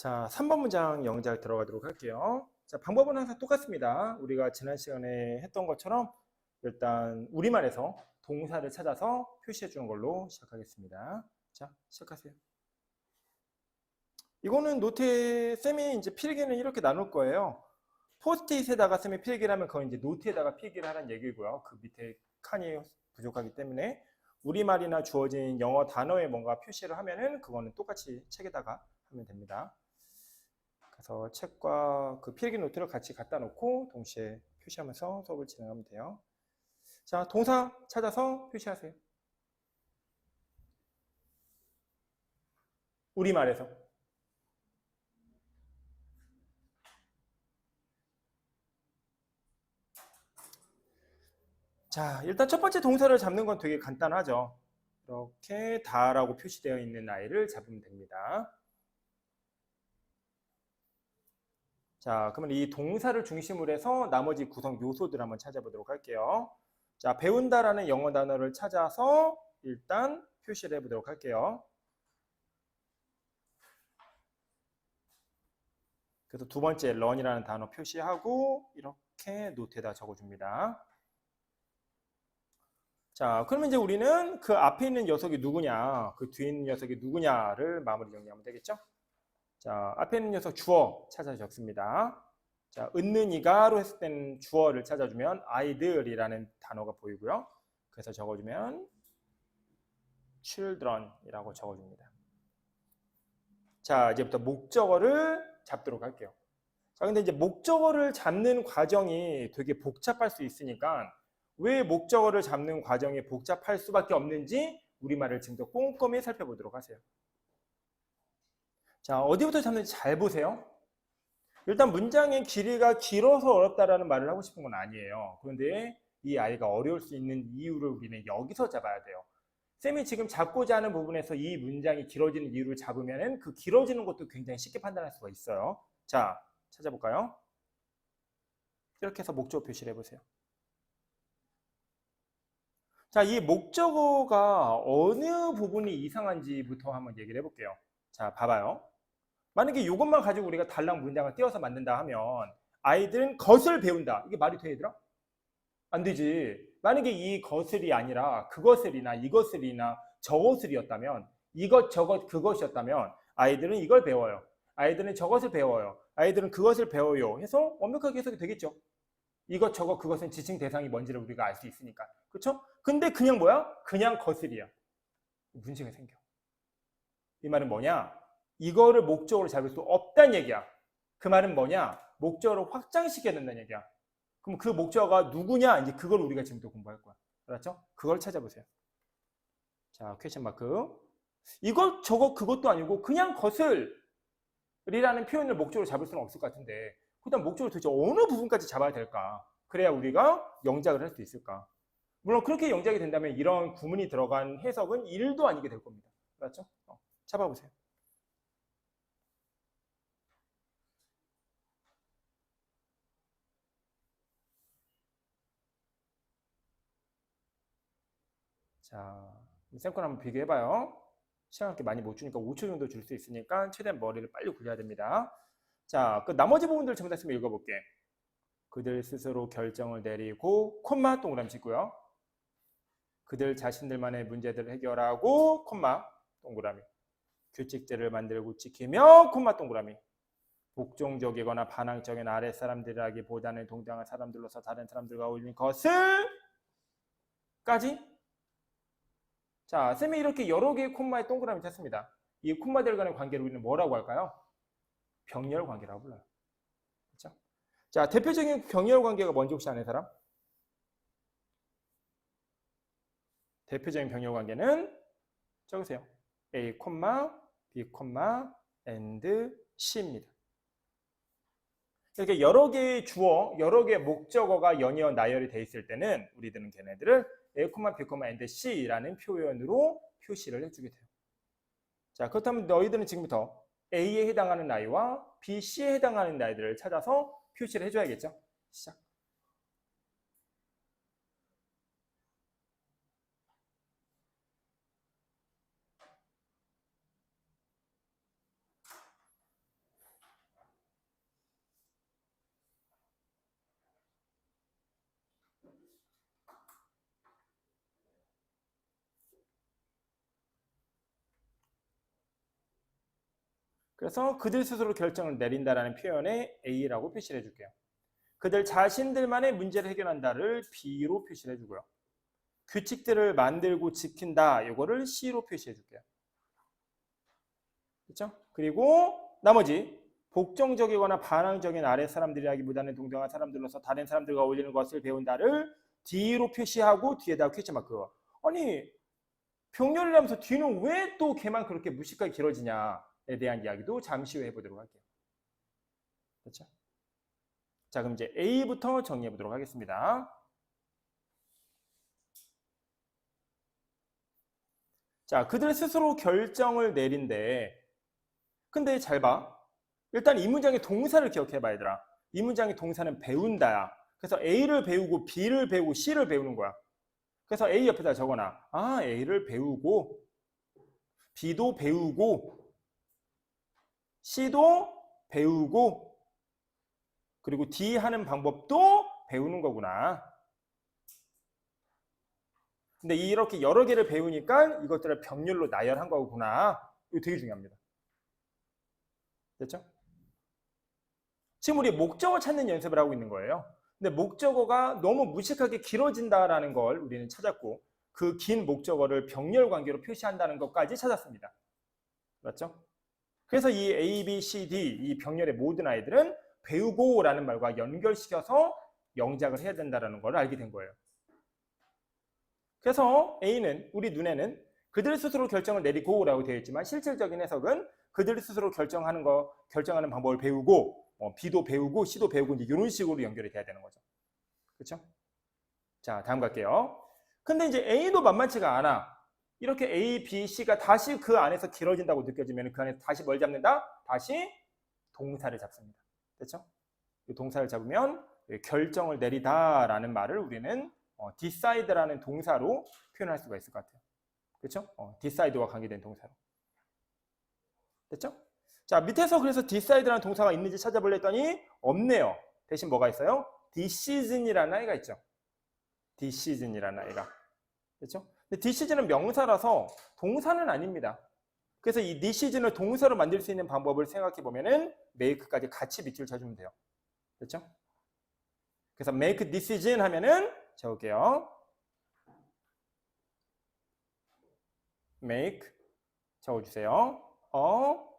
자, 3번 문장 영작 들어가도록 할게요. 자, 방법은 항상 똑같습니다. 우리가 지난 시간에 했던 것처럼 일단 우리말에서 동사를 찾아서 표시해 주는 걸로 시작하겠습니다. 자, 시작하세요. 이거는 노트에 쌤이 이제 필기는 이렇게 나눌 거예요. 포스트잇에다가 쌤이 필기를 하면 그건 이제 노트에다가 필기를 하라는 얘기고요. 그 밑에 칸이 부족하기 때문에 우리말이나 주어진 영어 단어에 뭔가 표시를 하면은 그거는 똑같이 책에다가 하면 됩니다. 그래서 책과 그 필기 노트를 같이 갖다 놓고 동시에 표시하면서 수업을 진행하면 돼요. 자, 동사 찾아서 표시하세요. 우리말에서. 자, 일단 첫 번째 동사를 잡는 건 되게 간단하죠. 이렇게 다라고 표시되어 있는 아이를 잡으면 됩니다. 자, 그러면 이 동사를 중심으로 해서 나머지 구성 요소들 한번 찾아보도록 할게요. 자, 배운다라는 영어 단어를 찾아서 일단 표시를 해보도록 할게요. 그래서 두 번째 run이라는 단어 표시하고 이렇게 노트에다 적어줍니다. 자, 그러면 이제 우리는 그 앞에 있는 녀석이 누구냐, 그 뒤에 있는 녀석이 누구냐를 마무리 정리하면 되겠죠? 자, 앞에 있는 녀석 주어 찾아 적습니다. 자, 은는이가로 했을 때는 주어를 찾아주면 아이들이라는 단어가 보이고요. 그래서 적어주면 children이라고 적어줍니다. 자, 이제부터 목적어를 잡도록 할게요. 자, 근데 이제 목적어를 잡는 과정이 되게 복잡할 수 있으니까 왜 목적어를 잡는 과정이 복잡할 수밖에 없는지 우리말을 지금 더 꼼꼼히 살펴보도록 하세요. 자, 어디부터 잡는지 잘 보세요. 일단 문장의 길이가 길어서 어렵다라는 말을 하고 싶은 건 아니에요. 그런데 이 아이가 어려울 수 있는 이유를 우리는 여기서 잡아야 돼요. 쌤이 지금 잡고자 하는 부분에서 이 문장이 길어지는 이유를 잡으면 그 길어지는 것도 굉장히 쉽게 판단할 수가 있어요. 자, 찾아볼까요? 이렇게 해서 목적어 표시를 해보세요. 자, 이 목적어가 어느 부분이 이상한지부터 한번 얘기를 해볼게요. 자, 봐봐요. 만약에 이것만 가지고 우리가 달랑 문장을 띄워서 만든다 하면 아이들은 것을 배운다. 이게 말이 돼, 얘들아? 안 되지. 만약에 이 것을이 아니라 그것을이나 이것을이나 저것을이었다면 이것 저것 그것이었다면 아이들은 이걸 배워요. 아이들은 저것을 배워요. 아이들은 그것을 배워요. 해서 완벽하게 해석이 되겠죠. 이것 저것 그것은 지칭 대상이 뭔지를 우리가 알 수 있으니까. 그렇죠? 근데 그냥 뭐야? 그냥 거슬이야. 문제가 생겨. 이 말은 뭐냐? 이거를 목적으로 잡을 수 없다는 얘기야. 그 말은 뭐냐? 목적으로 확장시켜야 된다는 얘기야. 그럼 그 목적어가 누구냐? 이제 그걸 우리가 지금 또 공부할 거야. 알았죠? 그걸 찾아보세요. 자, 퀘션 마크. 이것 저것 그것도 아니고 그냥 것을이라는 표현을 목적으로 잡을 수는 없을 것 같은데 그다음 목적을 도대체 어느 부분까지 잡아야 될까? 그래야 우리가 영작을 할 수 있을까? 물론 그렇게 영작이 된다면 이런 구문이 들어간 해석은 1도 아니게 될 겁니다. 맞죠? 잡아보세요. 자, 쌤con 한번 비교해봐요. 시간 그렇게 많이 못 주니까 5초 정도 줄 수 있으니까 최대한 머리를 빨리 굴려야 됩니다. 자, 그 나머지 부분들 전부 다 쌤이 읽어볼게. 그들 스스로 결정을 내리고 콤마 동그라미 찍고요. 그들 자신들만의 문제들을 해결하고 콤마 동그라미. 규칙들을 만들고 지키며 콤마 동그라미. 복종적이거나 반항적인 아랫사람들이라기보다는 동등한 사람들로서 다른 사람들과 어울리는 것을 까지. 자, 쌤이 이렇게 여러 개의 콤마에 동그라미 쳤습니다. 이 콤마들 간의 관계를 우리는 뭐라고 할까요? 병렬 관계라고 불러요. 그렇죠? 자, 대표적인 병렬 관계가 뭔지 혹시 아는 사람? 대표적인 병렬 관계는 적으세요. A, B, and C입니다. 이렇게 여러 개의 주어, 여러 개의 목적어가 연이어 나열이 돼 있을 때는 우리들은 걔네들을 A, B, and C라는 표현으로 표시를 해주게 돼요. 자, 그렇다면 너희들은 지금부터 A에 해당하는 아이와 B, C에 해당하는 아이들을 찾아서 표시를 해줘야겠죠? 시작. 그래서 그들 스스로 결정을 내린다라는 표현에 A라고 표시를 해줄게요. 그들 자신들만의 문제를 해결한다를 B로 표시를 해주고요. 규칙들을 만들고 지킨다, 이거를 C로 표시해 줄게요. 그렇죠? 그리고 나머지 복종적이거나 반항적인 아랫 사람들이라기보다는 동등한 사람들로서 다른 사람들과 어울리는 것을 배운다를 D로 표시하고 뒤에다가 퀘스천 마크. 아니, 병렬을 하면서 뒤는 왜 또 걔만 그렇게 무식하게 길어지냐에 대한 이야기도 잠시 후에 해보도록 할게요. 그렇죠? 자, 그럼 이제 A부터 정리해 보도록 하겠습니다. 자, 그들 스스로 결정을 내린대. 근데 잘 봐. 일단 이 문장의 동사를 기억해봐, 얘들아. 이 문장의 동사는 배운다야. 그래서 A를 배우고 B를 배우고 C를 배우는 거야. 그래서 A 옆에다 적어놔. 아, A를 배우고 B도 배우고 C도 배우고 그리고 D 하는 방법도 배우는 거구나. 근데 이렇게 여러 개를 배우니까 이것들을 병렬로 나열한 거구나. 이거 되게 중요합니다. 됐죠? 지금 우리 목적어 찾는 연습을 하고 있는 거예요. 근데 목적어가 너무 무식하게 길어진다라는 걸 우리는 찾았고 그 긴 목적어를 병렬 관계로 표시한다는 것까지 찾았습니다. 맞죠? 그래서 이 A, B, C, D 이 병렬의 모든 아이들은 배우고라는 말과 연결시켜서 영작을 해야 된다는 걸 알게 된 거예요. 그래서 A는 우리 눈에는 그들 스스로 결정을 내리고라고 되어 있지만 실질적인 해석은 그들 스스로 결정하는 방법을 배우고 B도 배우고 C도 배우고 이제 이런 식으로 연결이 돼야 되는 거죠. 그렇죠? 자, 다음 갈게요. 근데 이제 A도 만만치가 않아. 이렇게 A, B, C가 다시 그 안에서 길어진다고 느껴지면 그 안에서 다시 뭘 잡는다? 다시 동사를 잡습니다. 됐죠? 이 동사를 잡으면 결정을 내리다라는 말을 우리는 decide라는 동사로 표현할 수가 있을 것 같아요. 그렇죠? decide와 관계된 동사로. 됐죠? 자, 밑에서 그래서 decide라는 동사가 있는지 찾아보려 했더니 없네요. 대신 뭐가 있어요? decision이라는 아이가 있죠. decision이라는 아이가. 그렇죠? 근데 decision은 명사라서 동사는 아닙니다. 그래서 이 decision을 동사로 만들 수 있는 방법을 생각해 보면은 make까지 같이 밑줄 쳐주면 돼요. 그렇죠? 그래서 make decision 하면은 적을게요. make 적어주세요. a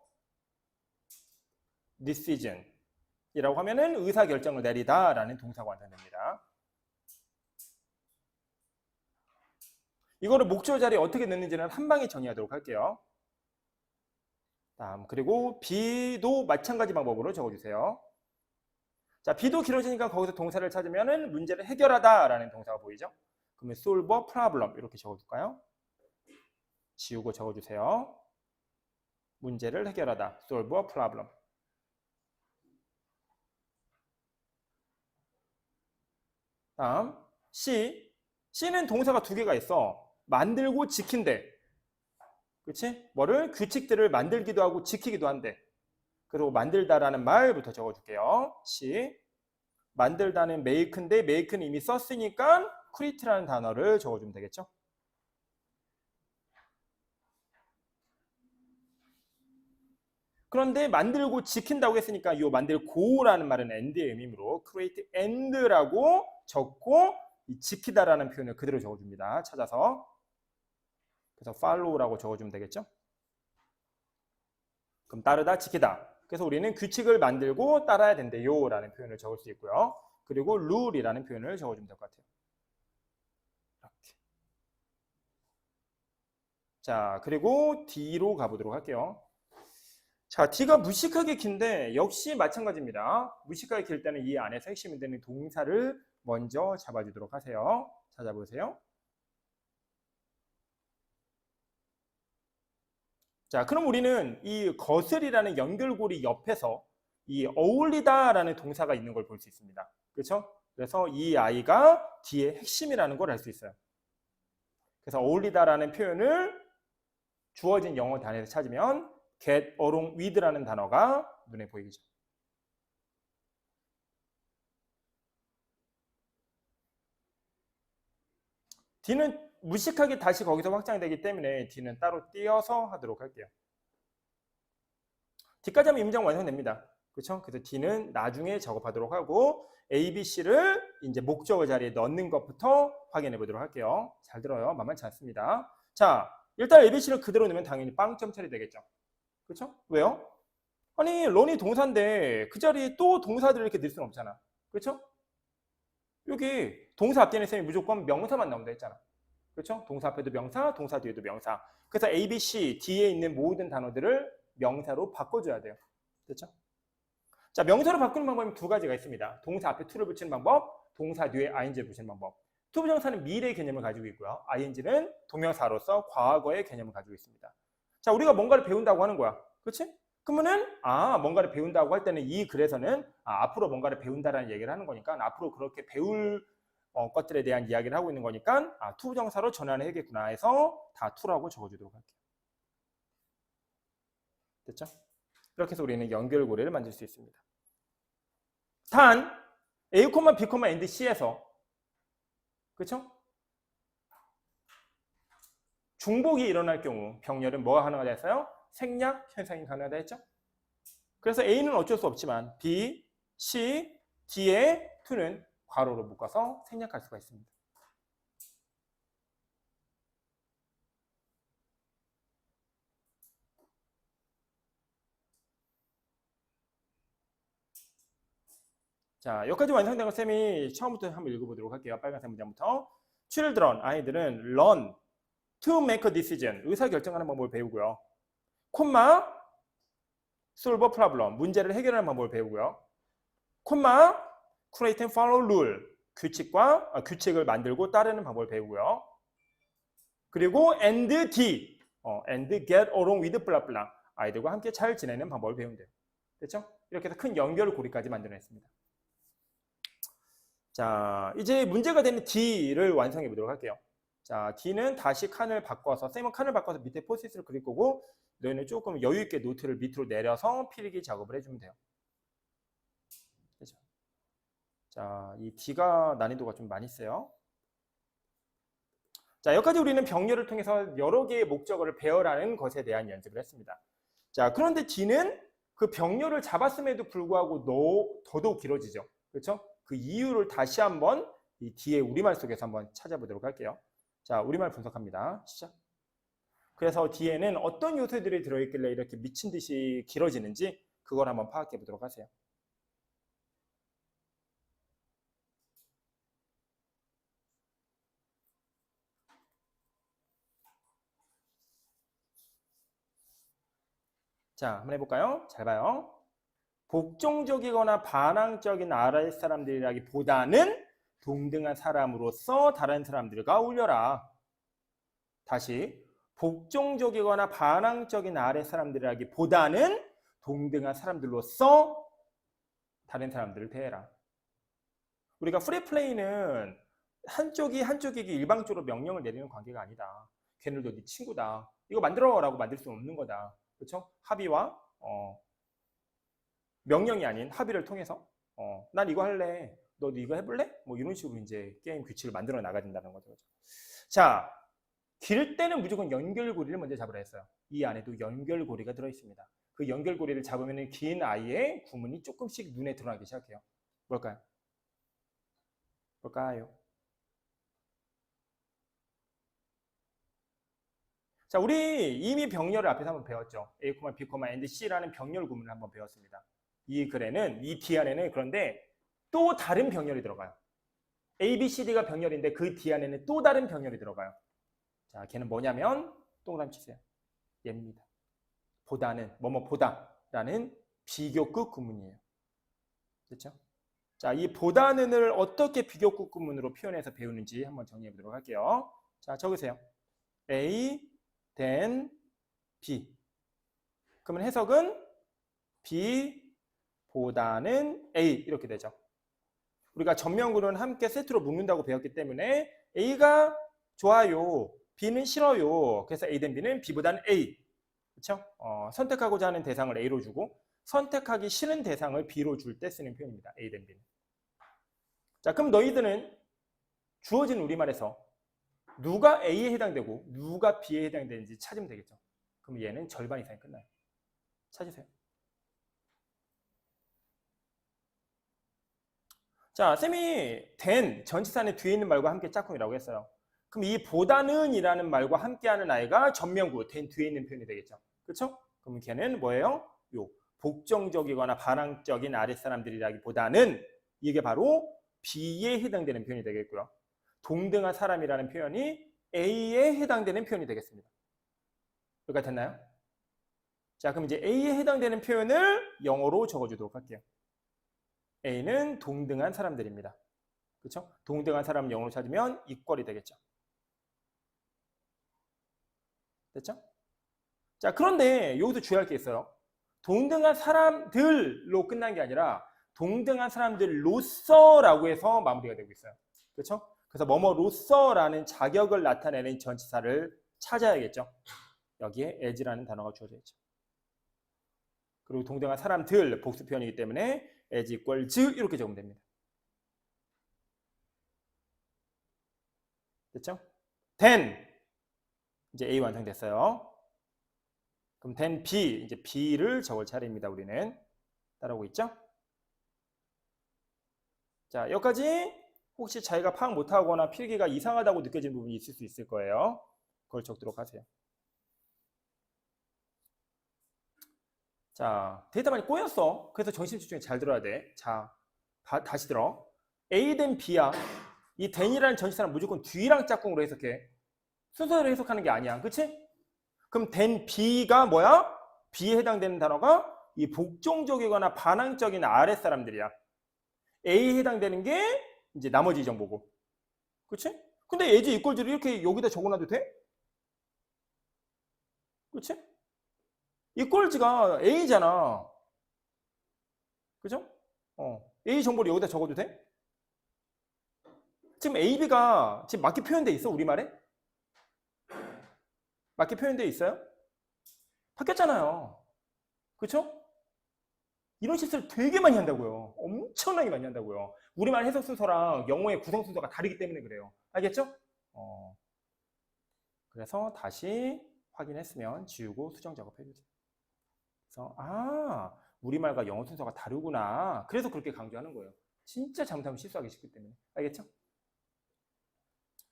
decision 이라고 하면은 의사결정을 내리다 라는 동사가 완성됩니다. 이거를 목적어 자리에 어떻게 넣는지는 한 방에 정의하도록 할게요. 다음, 그리고 B도 마찬가지 방법으로 적어주세요. 자, B도 길어지니까 거기서 동사를 찾으면은 문제를 해결하다 라는 동사가 보이죠? 그러면 solve a problem 이렇게 적어줄까요? 지우고 적어주세요. 문제를 해결하다. solve a problem. 다음 C. C는 동사가 두 개가 있어. 만들고 지킨대. 그렇지? 뭐를? 규칙들을 만들기도 하고 지키기도 한대. 그리고 만들다라는 말부터 적어줄게요. C. 만들다는 make인데 make는 이미 썼으니까 create라는 단어를 적어주면 되겠죠? 그런데 만들고 지킨다고 했으니까 이 만들고라는 말은 and의 의미로 create and라고 적고 이 지키다라는 표현을 그대로 적어줍니다. 찾아서. 그래서 follow라고 적어주면 되겠죠? 그럼 따르다, 지키다. 그래서 우리는 규칙을 만들고 따라야 된대요 라는 표현을 적을 수 있고요. 그리고 rule이라는 표현을 적어주면 될 것 같아요. 이렇게. 자, 그리고 D로 가보도록 할게요. 자, D가 무식하게 긴데 역시 마찬가지입니다. 무식하게 길 때는 이 안에서 핵심이 되는 동사를 먼저 잡아주도록 하세요. 찾아보세요. 자, 그럼 우리는 이 거슬이라는 연결고리 옆에서 이 어울리다라는 동사가 있는 걸 볼 수 있습니다. 그렇죠? 그래서 이 아이가 D의 핵심이라는 걸 알 수 있어요. 그래서 어울리다라는 표현을 주어진 영어 단어에서 찾으면 get along with라는 단어가 눈에 보이죠. D는 무식하게 다시 거기서 확장되기 때문에 D는 따로 띄어서 하도록 할게요. D까지 하면 이 문장 완성됩니다. 그렇죠? 그래서 D는 나중에 작업하도록 하고 A, B, C를 이제 목적어 자리에 넣는 것부터 확인해 보도록 할게요. 잘 들어요. 만만치 않습니다. 자, 일단 A, B, C를 그대로 넣으면 당연히 빵점 처리되겠죠. 그렇죠? 왜요? 아니, 런이 동사인데 그 자리에 또 동사들을 이렇게 넣을 수는 없잖아. 그렇죠? 여기 동사 앞뒤에 쌤이 무조건 명사만 나온다 했잖아. 그렇죠? 동사 앞에도 명사, 동사 뒤에도 명사. 그래서 A, B, C, D에 있는 모든 단어들을 명사로 바꿔줘야 돼요. 됐죠? 자, 명사로 바꾸는 방법이 두 가지가 있습니다. 동사 앞에 to를 붙이는 방법, 동사 뒤에 ing를 붙이는 방법. to 부정사는 미래의 개념을 가지고 있고요. ing는 동명사로서 과거의 개념을 가지고 있습니다. 자, 우리가 뭔가를 배운다고 하는 거야. 그렇지? 그러면은 뭔가를 배운다고 할 때는 이 글에서는 앞으로 뭔가를 배운다라는 얘기를 하는 거니까 앞으로 그렇게 배울 것들에 대한 이야기를 하고 있는 거니까 to 부정사로 전환을 해야겠구나 해서 다 to라고 적어주도록 할게요. 됐죠? 이렇게 해서 우리는 연결고리를 만들 수 있습니다. 단 A, B, and C에서 그렇죠? 중복이 일어날 경우 병렬은 뭐가 가능하다 했어요? 생략 현상이 가능하다 했죠? 그래서 A는 어쩔 수 없지만 B, C, D의 to는 괄호로 묶어서 생략할 수가 있습니다. 자, 여기까지 완성된 거 쌤이 처음부터 한번 읽어보도록 할게요. 빨간색 문장부터. Children, 아이들은 learn to make a decision, 의사결정하는 방법을 배우고요. 콤마, solve a problem, 문제를 해결하는 방법을 배우고요. 콤마, create and follow rule, 규칙을 만들고 따르는 방법을 배우고요. 그리고 and D, and get along with blah blah, 아이들과 함께 잘 지내는 방법을 배우면 돼요. 됐죠? 이렇게 해서 큰 연결고리까지 만들어냈습니다. 자, 이제 문제가 되는 D를 완성해 보도록 할게요. 자, D는 다시 칸을 바꿔서, 쌤은 칸을 바꿔서 밑에 포스트잇을 그릴 거고 너희는 조금 여유 있게 노트를 밑으로 내려서 필기 작업을 해주면 돼요. 그죠? 자, 이 D가 난이도가 좀 많이 세요. 자, 여기까지 우리는 병렬을 통해서 여러 개의 목적어를 배열하는 것에 대한 연습을 했습니다. 자, 그런데 D는 그 병렬을 잡았음에도 불구하고 더더욱 길어지죠. 그렇죠? 그 이유를 다시 한번 이 D의 우리말 속에서 한번 찾아보도록 할게요. 자, 우리말 분석합니다. 시작. 그래서 D에는 어떤 요소들이 들어있길래 이렇게 미친 듯이 길어지는지 그걸 한번 파악해 보도록 하세요. 자, 한번 해볼까요? 잘 봐요. 복종적이거나 반항적인 아랫 사람들이라기보다는 동등한 사람으로서 다른 사람들과 어울려라. 다시, 복종적이거나 반항적인 아랫 사람들이라기보다는 동등한 사람들로서 다른 사람들을 대해라. 우리가 프리플레이는 한쪽에게 일방적으로 명령을 내리는 관계가 아니다. 걔들도 네 친구다. 이거 만들어라고 만들 수 없는 거다. 그렇죠? 합의와 명령이 아닌 합의를 통해서 난 이거 할래. 너도 이거 해볼래? 뭐 이런 식으로 이제 게임 규칙을 만들어 나가야 된다는 거죠. 자, 길 때는 무조건 연결고리를 먼저 잡으라 했어요. 이 안에도 연결고리가 들어있습니다. 그 연결고리를 잡으면 긴 아이의 구문이 조금씩 눈에 드러나기 시작해요. 뭘까요? 자, 우리 이미 병렬을 앞에서 한번 배웠죠. A, B, and C라는 병렬 구문을 한번 배웠습니다. 이 글에는, 이 D 안에는 그런데 또 다른 병렬이 들어가요. A, B, C, D가 병렬인데 그 D 안에는 또 다른 병렬이 들어가요. 자, 걔는 뭐냐면 동그라미 치세요. 얘입니다. 보다는, 보다라는 비교급 구문이에요. 그렇죠? 자, 이 보다는을 어떻게 비교급 구문으로 표현해서 배우는지 한번 정리해 보도록 할게요. 자, 적으세요. A, then B. 그러면 해석은 B 보다는 A 이렇게 되죠. 우리가 전면구는 함께 세트로 묶는다고 배웠기 때문에 A가 좋아요, B는 싫어요. 그래서 A then B는 B보다는 A. 그렇죠? 선택하고자 하는 대상을 A로 주고 선택하기 싫은 대상을 B로 줄 때 쓰는 표현입니다. A then B는. 자, 그럼 너희들은 주어진 우리말에서 누가 A에 해당되고 누가 B에 해당되는지 찾으면 되겠죠. 그럼 얘는 절반 이상이 끝나요. 찾으세요. 자, 쌤이 된 전치사의 뒤에 있는 말과 함께 짝꿍이라고 했어요. 그럼 이 보다는 이라는 말과 함께하는 아이가 전명구, 된 뒤에 있는 표현이 되겠죠. 그렇죠? 그럼 걔는 뭐예요? 요 복정적이거나 반항적인 아랫사람들이라기보다는 이게 바로 B에 해당되는 표현이 되겠고요. 동등한 사람이라는 표현이 A에 해당되는 표현이 되겠습니다. 여기가 됐나요? 자, 그럼 이제 A에 해당되는 표현을 영어로 적어주도록 할게요. A는 동등한 사람들입니다. 그렇죠? 동등한 사람 영어로 찾으면 equal이 되겠죠. 됐죠? 자, 그런데 여기서 주의할 게 있어요. 동등한 사람들로 끝난 게 아니라 동등한 사람들로서라고 해서 마무리가 되고 있어요. 그렇죠? 그래서 뭐뭐로서라는 자격을 나타내는 전치사를 찾아야겠죠. 여기에 as라는 단어가 주어져 있죠. 그리고 동등한 사람들 복수 표현이기 때문에 as equals 이렇게 적으면 됩니다. 됐죠? then 이제 A 완성됐어요. 그럼 then B 이제 B를 적을 차례입니다. 우리는 따라오고 있죠? 자, 여기까지 혹시 자기가 파악 못하거나 필기가 이상하다고 느껴지는 부분이 있을 수 있을 거예요. 그걸 적도록 하세요. 자, 데이터 많이 꼬였어. 그래서 정신 집중이 잘 들어야 돼. 자, 다시 들어. A 된 B야. 이 then이라는 전치사는 무조건 뒤랑 짝꿍으로 해석해. 순서대로 해석하는 게 아니야. 그치? 그럼 then B가 뭐야? B에 해당되는 단어가 이 복종적이거나 반항적인 아랫사람들이야. A에 해당되는 게 이제 나머지 정보고. 그치? 근데 as equals를 이렇게 여기다 적어놔도 돼? 그치? equals가 A잖아. 그죠? A 정보를 여기다 적어도 돼? 지금 A, B가 지금 맞게 표현돼 있어? 우리말에? 맞게 표현돼 있어요? 바뀌었잖아요. 그쵸? 이런 실수를 되게 많이 한다고요. 엄청나게 많이 한다고요. 우리말 해석 순서랑 영어의 구성 순서가 다르기 때문에 그래요. 알겠죠? 그래서 다시 확인했으면 지우고 수정 작업해주세요. 그래서 우리말과 영어 순서가 다르구나. 그래서 그렇게 강조하는 거예요. 진짜 잘못하면 실수하기 쉽기 때문에. 알겠죠?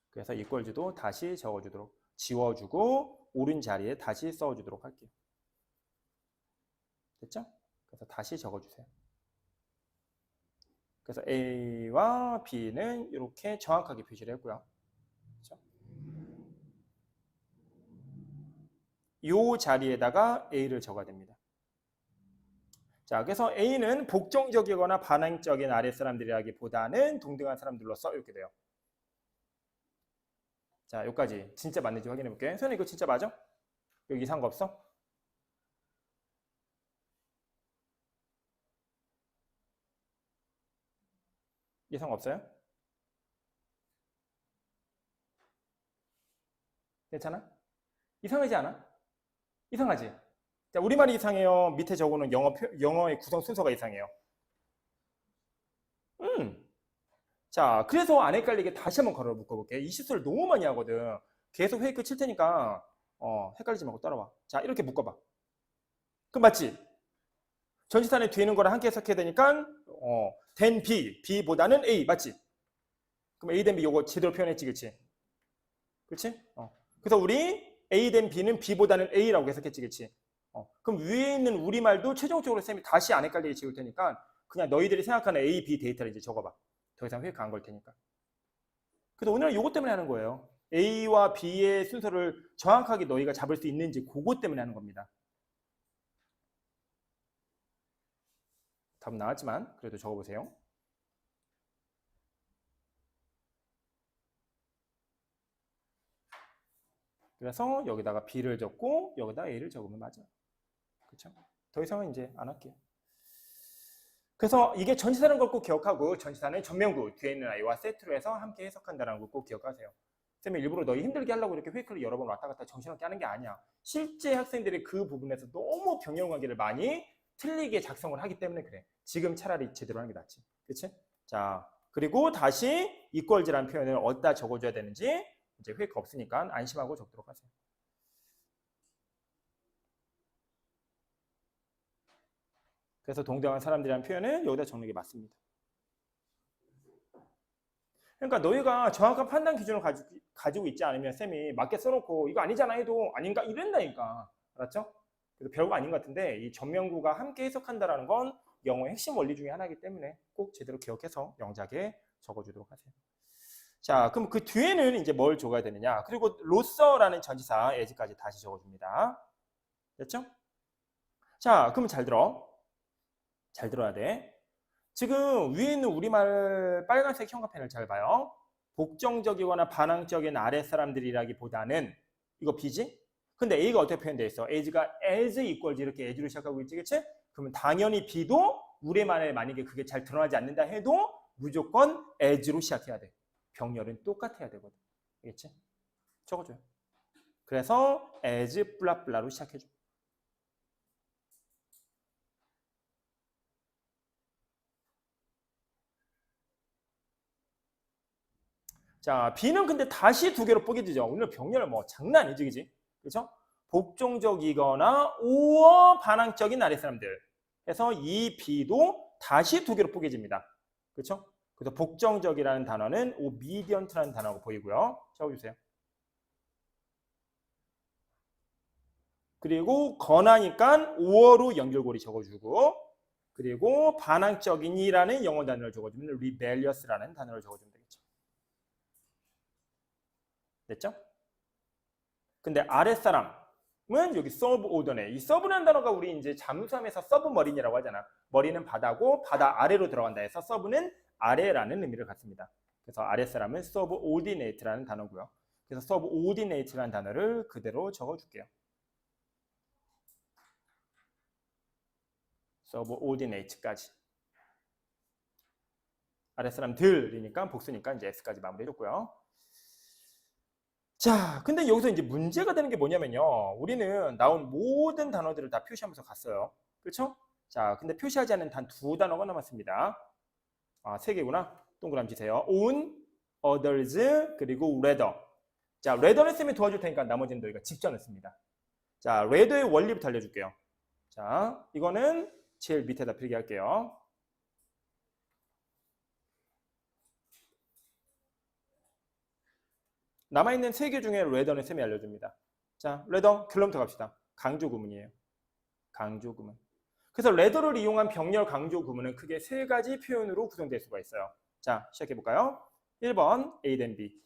그래서 equals도 다시 적어주도록 지워주고 오른 자리에 다시 써주도록 할게요. 됐죠? 그래서 다시 적어주세요. 그래서 A와 B는 이렇게 정확하게 표시를 했고요. 그렇죠? 이 자리에다가 A를 적어야 됩니다. 자, 그래서 A는 복종적이거나 반항적인 아랫사람들이라기보다는 동등한 사람들로서 이렇게 돼요. 자, 여기까지 진짜 맞는지 확인해 볼게. 선생님 이거 진짜 맞아? 여기 이상한 거 없어? 이상 없어요? 괜찮아? 이상하지 않아? 이상하지? 자, 우리말이 이상해요. 밑에 적어놓은 영어의 구성 순서가 이상해요. 자, 그래서 안 헷갈리게 다시 한번 걸어 묶어볼게. 이 실수를 너무 많이 하거든. 계속 회의크 칠 테니까 헷갈리지 말고 따라와. 자, 이렇게 묶어봐. 그럼 맞지? 전치사는 뒤에 있는 거랑 함께 해석해야 되니까 then B, B보다는 A, 맞지? 그럼 A 된 B 이거 제대로 표현했지, 그치? 그치? 그래서 우리 A 된 B는 B보다는 A라고 해석했지, 그치? 그럼 위에 있는 우리말도 최종적으로 쌤이 다시 안 헷갈리게 지울 테니까 그냥 너희들이 생각하는 A, B 데이터를 이제 적어봐. 더 이상 회의크 안 걸 테니까. 그래서 오늘은 이것 때문에 하는 거예요. A와 B의 순서를 정확하게 너희가 잡을 수 있는지 그것 때문에 하는 겁니다. 답은 나왔지만 그래도 적어보세요. 그래서 여기다가 B를 적고 여기다 A를 적으면 맞아요. 그렇죠? 더 이상은 이제 안 할게요. 그래서 이게 전치사라는 걸 꼭 기억하고 전치사는 전명구 뒤에 있는 아이와 세트로 해서 함께 해석한다는 걸 꼭 기억하세요. 쌤이 일부러 너희 힘들게 하려고 이렇게 회의크를 여러 번 왔다 갔다 정신없게 하는 게 아니야. 실제 학생들이 그 부분에서 너무 병행관계를 많이 틀리게 작성을 하기 때문에 그래. 지금 차라리 제대로 하는 게 낫지. 그치? 자, 그리고 다시 equals라는 표현을 어디다 적어줘야 되는지 이제 회의크 없으니까 안심하고 적도록 하세요. 그래서 동등한 사람들이라는 표현은 여기다 적는 게 맞습니다. 그러니까 너희가 정확한 판단 기준을 가지고 있지 않으면 쌤이 맞게 써놓고 이거 아니잖아 해도 아닌가 이런다니까. 알았죠? 그래서 별거 아닌 것 같은데 이 전면구가 함께 해석한다라는 건 영어의 핵심 원리 중에 하나이기 때문에 꼭 제대로 기억해서 영작에 적어주도록 하세요. 자, 그럼 그 뒤에는 이제 뭘 적어야 되느냐? 그리고 로서라는 전치사 as까지 다시 적어줍니다. 됐죠? 자, 그럼 잘 들어. 잘 들어야 돼. 지금 위에 있는 우리말 빨간색 형광펜을 잘 봐요. 복정적이거나 반항적인 아랫사람들이라기보다는 이거 B지? 근데 A가 어떻게 표현되어 있어? A가 as equals 이렇게 as로 시작하고 있지, 그치? 그러면 당연히 B도 우리말에 만약에 그게 잘 드러나지 않는다 해도 무조건 as로 시작해야 돼. 병렬은 똑같아야 되거든. 알겠지? 적어줘요. 그래서 as 블라블라로 시작해줘. 자, B는 근데 다시 두 개로 뽀개지죠. 오늘 병렬 뭐 장난 아니지, 그지? 그렇죠? 복종적이거나 오어 반항적인 아랫사람들. 해서 이 B도 다시 두 개로 뽀개집니다. 그렇죠? 그래서 복정적이라는 단어는 오비디언트라는 단어가 보이고요. 적어주세요. 그리고 건하니까 오어로 연결고리 적어주고 그리고 반항적인이라는 영어 단어를 적어주면 rebellious라는 단어를 적어주면 되겠죠. 됐죠? 근데 아랫사람은 여기 서브오더네. 이 서브라는 단어가 우리 이제 잠수함에서 서브머린이라고 하잖아. 머리는 바다고 바다 아래로 들어간다 해서 서브는 아래라는 의미를 갖습니다. 그래서 아랫사람은 서브오디네이트라는 단어고요. 그래서 서브오디네이트라는 단어를 그대로 적어줄게요. 서브오디네이트까지. 아랫사람들이니까 복수니까 이제 s까지 마무리해줬고요. 자, 근데 여기서 이제 문제가 되는 게 뭐냐면요. 우리는 나온 모든 단어들을 다 표시하면서 갔어요. 그렇죠? 자, 근데 표시하지 않은 단 두 단어가 남았습니다. 아, 세 개구나. 동그라미 치세요. own, others, 그리고 rather. 자, rather는 쌤이 도와줄 테니까 나머지는 너희가 직접 넣습니다. 자, rather의 원리부터 알려줄게요. 자, 이거는 제일 밑에다 필기할게요. 남아있는 세 개 중에 rather는 쌤이 알려줍니다. 자, rather, 결론부터 갑시다. 강조 구문이에요. 강조 구문. 그래서 rather를 이용한 병렬 강조 구문은 크게 세 가지 표현으로 구성될 수가 있어요. 자, 시작해볼까요? 1번 A then B.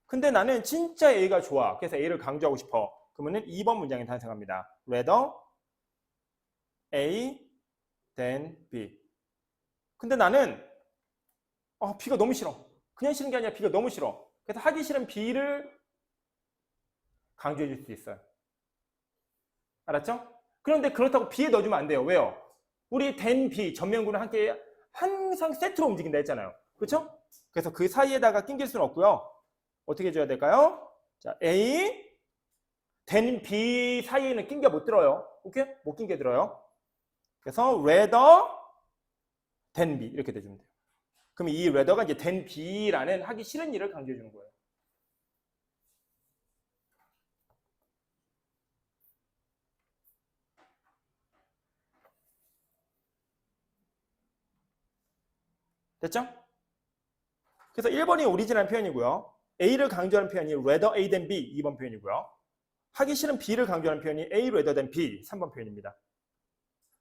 근데 나는 진짜 A가 좋아. 그래서 A를 강조하고 싶어. 그러면 2번 문장이 탄생합니다. rather A then B. 근데 나는 B가 너무 싫어. 그냥 싫은 게 아니라 B가 너무 싫어. 그래서 하기 싫은 B를 강조해 줄 수 있어요. 알았죠? 그런데 그렇다고 B에 넣어주면 안 돼요. 왜요? 우리 then B, 전면구는 함께 항상 세트로 움직인다 했잖아요. 그렇죠? 그래서 그 사이에다가 낑길 수는 없고요. 어떻게 해줘야 될까요? 자, A, then B 사이에는 낑겨 못 들어요. 오케이? 못 낑겨 들어요. 그래서 rather then B 이렇게 돼주면 돼요. 그럼 이 rather가 이제 then B라는 하기 싫은 일을 강조해 주는 거예요. 됐죠? 그래서 1번이 오리지널 표현이고요. A를 강조하는 표현이 rather A than B 2번 표현이고요. 하기 싫은 B를 강조하는 표현이 A rather than B 3번 표현입니다.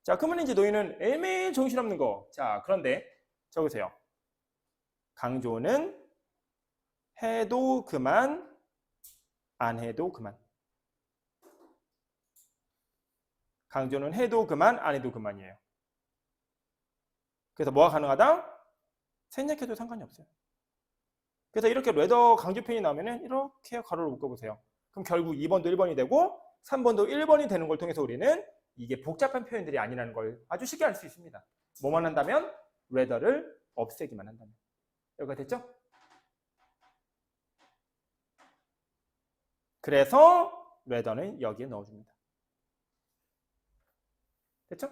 자, 그러면 이제 너희는 애매히 정신없는 거. 자, 그런데 적으세요. 강조는 해도 그만, 안 해도 그만. 강조는 해도 그만, 안 해도 그만이에요. 그래서 뭐가 가능하다? 생략해도 상관이 없어요. 그래서 이렇게 레더 강조 표현이 나오면 이렇게 가로를 묶어보세요. 그럼 결국 2번도 1번이 되고 3번도 1번이 되는 걸 통해서 우리는 이게 복잡한 표현들이 아니라는 걸 아주 쉽게 알 수 있습니다. 뭐만 한다면? 레더를 없애기만 한다면. 여기가 됐죠? 그래서 레더는 여기에 넣어줍니다. 됐죠?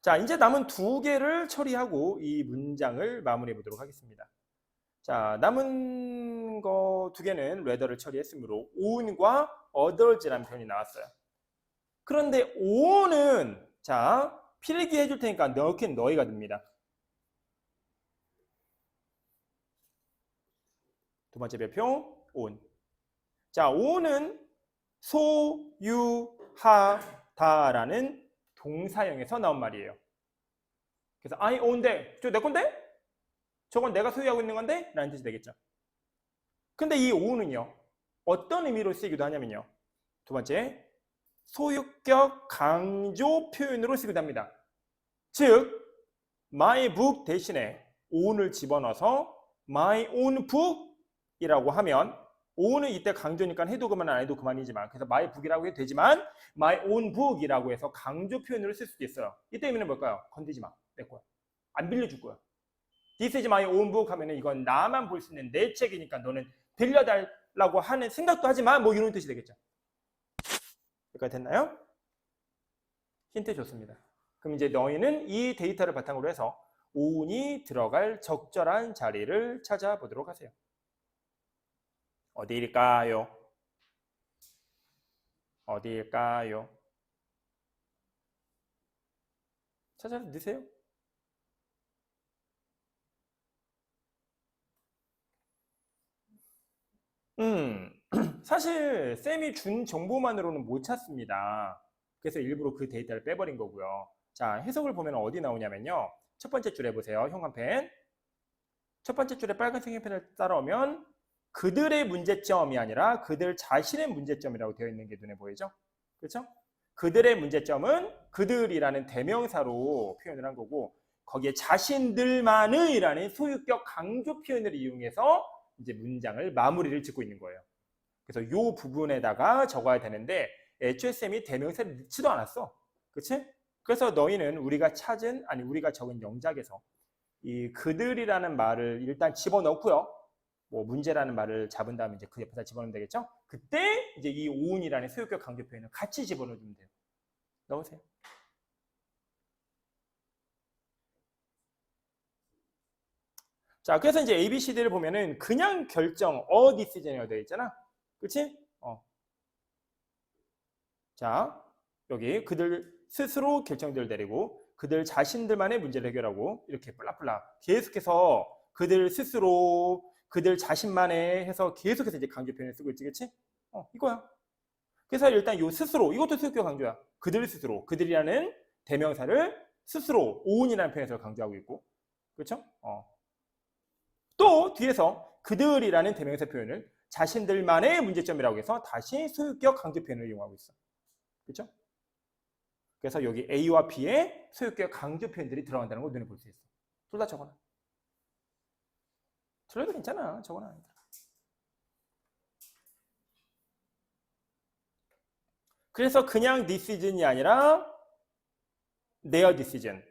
자, 이제 남은 두 개를 처리하고 이 문장을 마무리해 보도록 하겠습니다. 자, 남은 거 두 개는 rather를 처리했으므로 own과 others라는 표현이 나왔어요. 그런데 own은 자, 필기해 줄 테니까 넣긴 너희가 됩니다. 두 번째 별표 own. 자, own은 소유하다라는 동사형에서 나온 말이에요. 그래서 I own that. 저 내 건데? 저건 내가 소유하고 있는 건데? 라는 뜻이 되겠죠. 근데 이 own은요. 어떤 의미로 쓰이기도 하냐면요. 두 번째, 소유격 강조 표현으로 쓰기도 합니다. 즉, my book 대신에 own을 집어넣어서 my own book이라고 하면 own은 이때 강조니까 해도 그만 안 해도 그만이지만 그래서 my book이라고 해도 되지만 my own book이라고 해서 강조 표현으로 쓸 수도 있어요. 이때 의미는 뭘까요? 건드리지 마. 내 거야. 안 빌려줄 거야. This is my own book 하면은 이건 나만 볼 수 있는 내 책이니까 너는 빌려달라고 하는 생각도 하지 마. 뭐 이런 뜻이 되겠죠. 여기까지 됐나요? 힌트 좋습니다. 그럼 이제 너희는 이 데이터를 바탕으로 해서 own이 들어갈 적절한 자리를 찾아보도록 하세요. 어디일까요? 어디일까요? 찾아서 넣으세요. 사실 쌤이 준 정보만으로는 못 찾습니다. 그래서 일부러 그 데이터를 빼버린 거고요. 자, 해석을 보면 어디 나오냐면요. 첫 번째 줄에 보세요. 형광펜. 첫 번째 줄에 빨간색 형광펜을 따라오면 그들의 문제점이 아니라 그들 자신의 문제점이라고 되어 있는 게 눈에 보이죠? 그렇죠? 그들의 문제점은 그들이라는 대명사로 표현을 한 거고 거기에 자신들만의라는 소유격 강조 표현을 이용해서 이제 문장을 마무리를 짓고 있는 거예요. 그래서 이 부분에다가 적어야 되는데 애초에 쌤이 대명사를 넣지도 않았어. 그렇지? 그래서 너희는 우리가 적은 영작에서 이 그들이라는 말을 일단 집어넣고요. 뭐 문제라는 말을 잡은 다음에 이제 그 옆에다 집어넣으면 되겠죠? 그때 이제 이 own이라는 소유격 강조 표현을 같이 집어넣으면 돼요. 넣으세요. 자, 그래서 이제 ABCD를 보면은 그냥 결정, decision이라고 되어 있잖아. 그렇지? 자, 여기 그들 스스로 결정들을 내리고 그들 자신들만의 문제를 해결하고 이렇게 플락플락 계속해서 그들 스스로 그들 자신만의 해서 계속해서 이제 강조 표현을 쓰고 있지, 그렇지? 이거야. 그래서 일단 요 스스로 이것도 소유격 강조야. 그들 스스로 그들이라는 대명사를 스스로 own이라는 표현에서 강조하고 있고, 그렇죠? 또 뒤에서 그들이라는 대명사 표현을 자신들만의 문제점이라고 해서 다시 소유격 강조 표현을 이용하고 있어. 그렇죠? 그래서 여기 A와 B의 소유격 강조 표현들이 들어간다는 걸 눈에 볼 수 있어. 둘 다 적어놔. 틀려도 괜찮아. 적어놔. 그래서 그냥 decision이 아니라 their decision.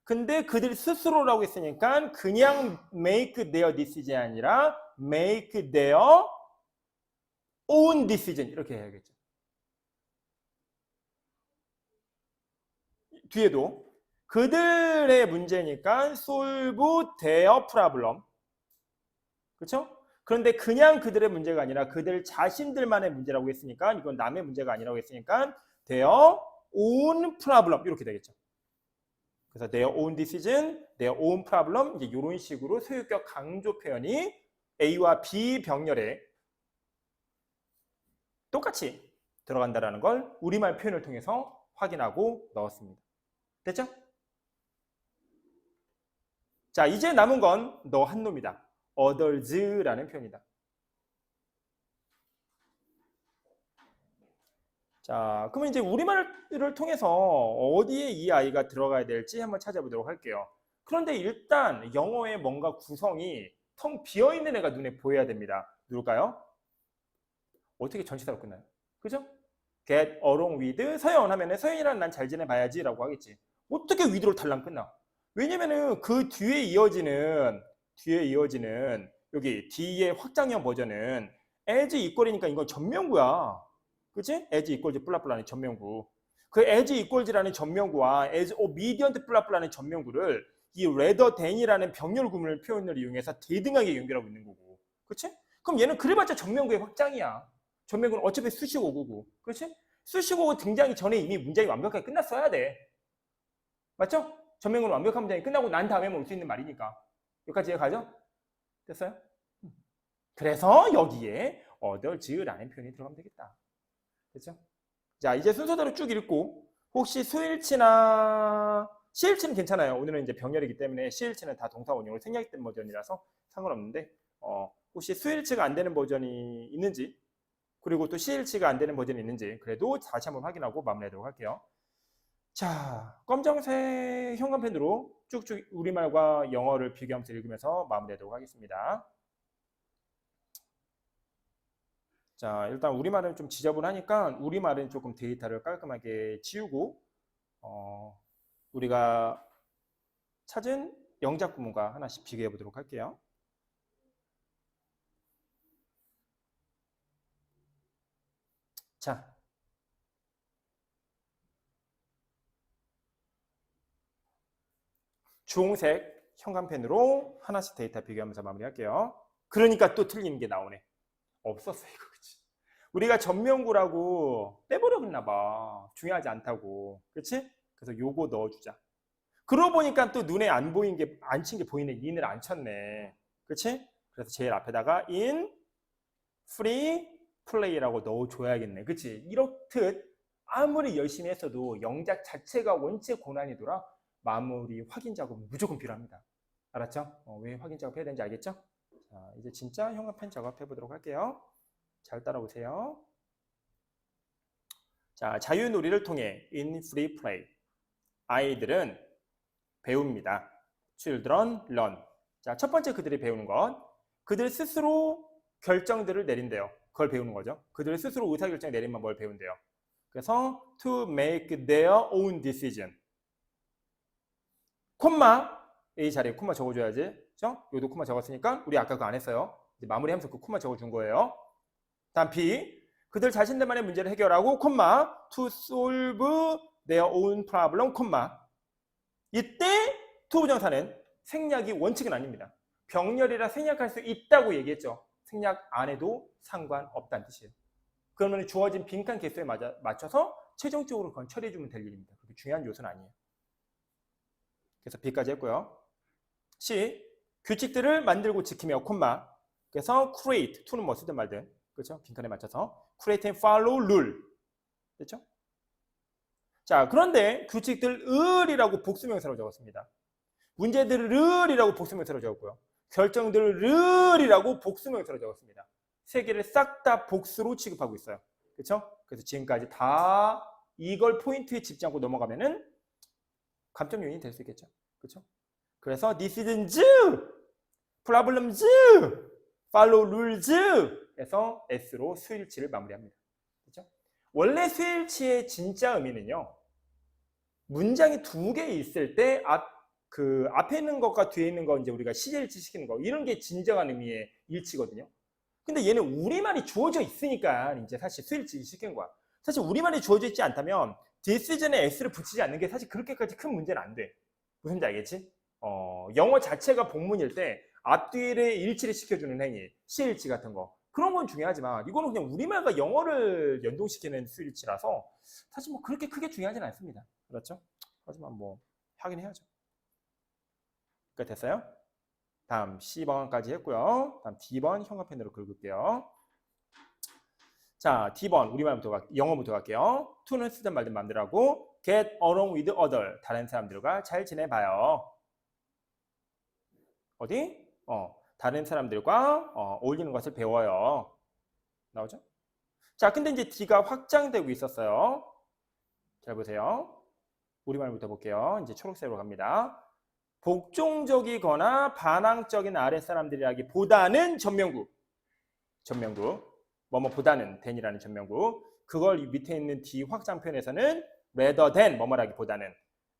근데 그들 스스로라고 했으니까 그냥 make their decision이 아니라 make their own decision 이렇게 해야겠죠. 뒤에도 그들의 문제니까 solve their problem. 그렇죠? 그런데 그냥 그들의 문제가 아니라 그들 자신들만의 문제라고 했으니까 이건 남의 문제가 아니라고 했으니까 their own problem 이렇게 되겠죠. 그래서 their own decision, their own problem 이제 이런 식으로 소유격 강조 표현이 A와 B 병렬에 똑같이 들어간다는 걸 우리말 표현을 통해서 확인하고 넣었습니다. 됐죠? 자, 이제 남은 건 너 한 놈이다. others라는 표현이다. 자, 그러면 이제 우리말을 통해서 어디에 이 아이가 들어가야 될지 한번 찾아보도록 할게요. 그런데 일단 영어의 뭔가 구성이 텅 비어있는 애가 눈에 보여야 됩니다. 누굴까요? 어떻게 전치사로 끝나요? 그죠? get along with 서연 하면은 서연이랑 난 잘 지내봐야지 라고 하겠지. 어떻게 with로 달랑 끝나? 왜냐면은 그 뒤에 이어지는 여기 D의 확장형 버전은 as equal이니까 이건 전명구야. 그치? as equals 플라플라는 전명구. 그 as equals라는 전명구와 as obedient 플라플라는 전명구를 이 rather than이라는 병렬 구문을 표현을 이용해서 대등하게 연결하고 있는 거고. 그치? 그럼 얘는 그래봤자 전명구의 확장이야. 전명구는 어차피 수식어구고. 그렇지? 수식어구 등장이 전에 이미 문장이 완벽하게 끝났어야 돼. 맞죠? 전명구는 완벽한 문장이 끝나고 난 다음에만 올 수 있는 말이니까. 여기까지 이해가죠? 됐어요? 그래서 여기에 others라는 표현이 들어가면 되겠다. 그렇죠? 자, 이제 순서대로 쭉 읽고 혹시 수일치나 시일치는 괜찮아요. 오늘은 이제 병렬이기 때문에 시일치는 다 동사 원형으로 생략된 버전이라서 상관없는데 혹시 수일치가 안 되는 버전이 있는지 그리고 또 시일치가 안 되는 버전이 있는지 그래도 다시 한번 확인하고 마무리하도록 할게요. 자, 검정색 형광펜으로 쭉쭉 우리말과 영어를 비교하면서 읽으면서 마무리하도록 하겠습니다. 자, 일단 우리말은 좀 지저분하니까 우리말은 조금 데이터를 깔끔하게 지우고 우리가 찾은 영작 구문과 하나씩 비교해 보도록 할게요. 자, 주홍색 형광펜으로 하나씩 데이터 비교하면서 마무리할게요. 그러니까 또 틀리는 게 나오네. 없었어 이거 그치? 우리가 전명구라고 빼버렸나 봐. 중요하지 않다고. 그치? 그래서 요거 넣어주자. 그러고 보니까 또 눈에 안 보인 게, 안 친 게 보이네. in을 안 쳤네. 그치? 그래서 제일 앞에다가 in, free, play라고 넣어줘야겠네. 그치? 이렇듯 아무리 열심히 했어도 영작 자체가 원체 고난이더라 마무리 확인 작업은 무조건 필요합니다. 알았죠? 왜 확인 작업 해야 되는지 알겠죠? 자, 이제 진짜 형광펜 작업 해보도록 할게요. 잘 따라오세요. 자, 자유놀이를 통해 in free play 아이들은 배웁니다. Children learn. 자, 첫 번째 그들이 배우는 것. 그들 스스로 결정들을 내린대요. 그걸 배우는 거죠. 그들 스스로 의사결정 내리면 뭘 배운대요. 그래서 to make their own decision. 콤마 A 자리에 콤마 적어줘야지. 그렇죠? 여기도 콤마 적었으니까 우리 아까 그거 안 했어요. 이제 마무리하면서 그 콤마 적어준 거예요. 다음 B. 그들 자신들만의 문제를 해결하고 콤마 to solve their own problem 콤마. 이때 투부정사는 생략이 원칙은 아닙니다. 병렬이라 생략할 수 있다고 얘기했죠. 생략 안 해도 상관없다는 뜻이에요. 그러면 주어진 빈칸 개수에 맞춰서 최종적으로 그건 처리해주면 될 일입니다. 그렇게 중요한 요소는 아니에요. 그래서 B까지 했고요. C. 규칙들을 만들고 지키며 콤마. 그래서 create, to는 뭐 쓰든 말든. 그렇죠? 빈칸에 맞춰서 create and follow rule. 됐죠? 자, 그런데 규칙들을이라고 복수명사로 적었습니다. 문제들을이라고 복수명사로 적었고요. 결정들을이라고 복수명사로 적었습니다. 세 개를 싹 다 복수로 취급하고 있어요. 그렇죠? 그래서 지금까지 다 이걸 포인트에 짚지 않고 넘어가면은 감점 요인이 될 수 있겠죠. 그렇죠? 그래서 decisions, problems, follow rules에서 S로 수일치를 마무리합니다. 그렇죠? 원래 수일치의 진짜 의미는요. 문장이 두 개 있을 때 앞에 있는 것과 뒤에 있는 거 이제 우리가 시제일치 시키는 거 이런 게 진정한 의미의 일치거든요. 근데 얘는 우리말이 주어져 있으니까 이제 사실 수일치 시킨 거야. 사실 우리말이 주어져 있지 않다면 decision에 S를 붙이지 않는 게 사실 그렇게까지 큰 문제는 안 돼. 무슨지 알겠지? 영어 자체가 복문일 때 앞뒤를 일치를 시켜주는 행위, 시일치 같은 거 그런 건 중요하지만 이거는 그냥 우리말과 영어를 연동시키는 수일치라서 사실 뭐 그렇게 크게 중요하진 않습니다. 그렇죠? 하지만 뭐 하긴 해야죠. 그러니까 됐어요? 다음 C번까지 했고요. 다음 D번 형광펜으로 긁을게요. 자, D번 우리말부터 영어부터 갈게요. to는 쓰든 말든 마음대로 하고 get along with other 다른 사람들과 잘 지내봐요. 어디? 다른 사람들과 어울리는 것을 배워요. 나오죠? 자, 근데 이제 D가 확장되고 있었어요. 잘 보세요. 우리말부터 볼게요. 이제 초록색으로 갑니다. 복종적이거나 반항적인 아랫사람들이라기보다는 전명구. 뭐뭐보다는 than이라는 전명구. 그걸 밑에 있는 D 확장 표현에서는 rather than 뭐뭐라기보다는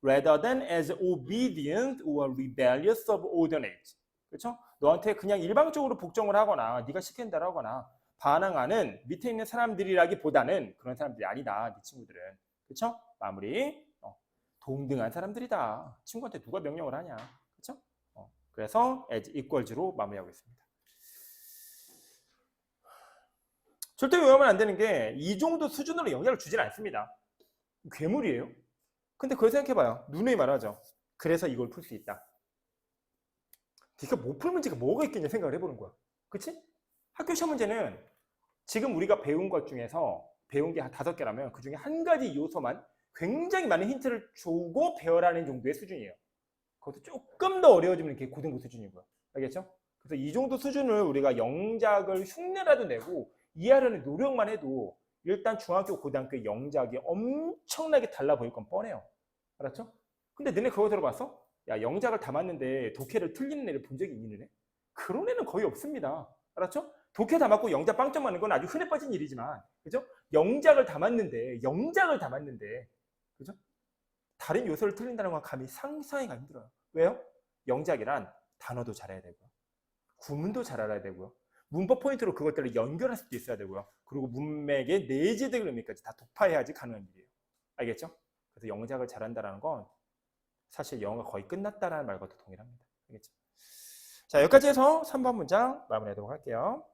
rather than as obedient or rebellious subordinate. 그렇죠? 너한테 그냥 일방적으로 복종을 하거나 네가 시킨 대로 하거나 반항하는 밑에 있는 사람들이라기보다는 그런 사람들이 아니다. 네 친구들은. 그렇죠? 마무리. 동등한 사람들이다. 친구한테 누가 명령을 하냐. 그렇죠? 그래서 as equals로 마무리하고 있습니다. 절대 외우면 안 되는 게 이 정도 수준으로 영향을 주진 않습니다. 괴물이에요. 근데 그걸 생각해봐요. 누누이 말하죠. 그래서 이걸 풀 수 있다. 네가 못 풀 문제가 뭐가 있겠냐 생각을 해보는 거야. 그치? 학교 시험 문제는 지금 우리가 배운 것 중에서 배운 게 한 5개라면 그 중에 한 가지 요소만 굉장히 많은 힌트를 주고 배워라는 정도의 수준이에요. 그것도 조금 더 어려워지면 이렇게 고등부 수준이고요. 알겠죠? 그래서 이 정도 수준을 우리가 영작을 흉내라도 내고 이해하려는 노력만 해도 일단 중학교, 고등학교 영작이 엄청나게 달라 보일 건 뻔해요. 알았죠? 근데 너네 그거 들어봤어? 야, 영작을 담았는데 독해를 틀리는 애를 본 적이 있는 애? 그런 애는 거의 없습니다. 알았죠? 독해 담았고 영작 빵점 맞는 건 아주 흔해 빠진 일이지만, 그죠? 영작을 담았는데, 그죠? 다른 요소를 틀린다는 건 감히 상상하기가 힘들어요. 왜요? 영작이란 단어도 잘해야 되고요. 구문도 잘 알아야 되고요. 문법 포인트로 그것들을 연결할 수도 있어야 되고요. 그리고 문맥의 내재된 의미까지 다 독파해야지 가능한 일이에요. 알겠죠? 그래서 영작을 잘한다는 건 사실 영어가 거의 끝났다는 말과도 동일합니다. 알겠죠? 자, 여기까지 해서 3번 문장 마무리하도록 할게요.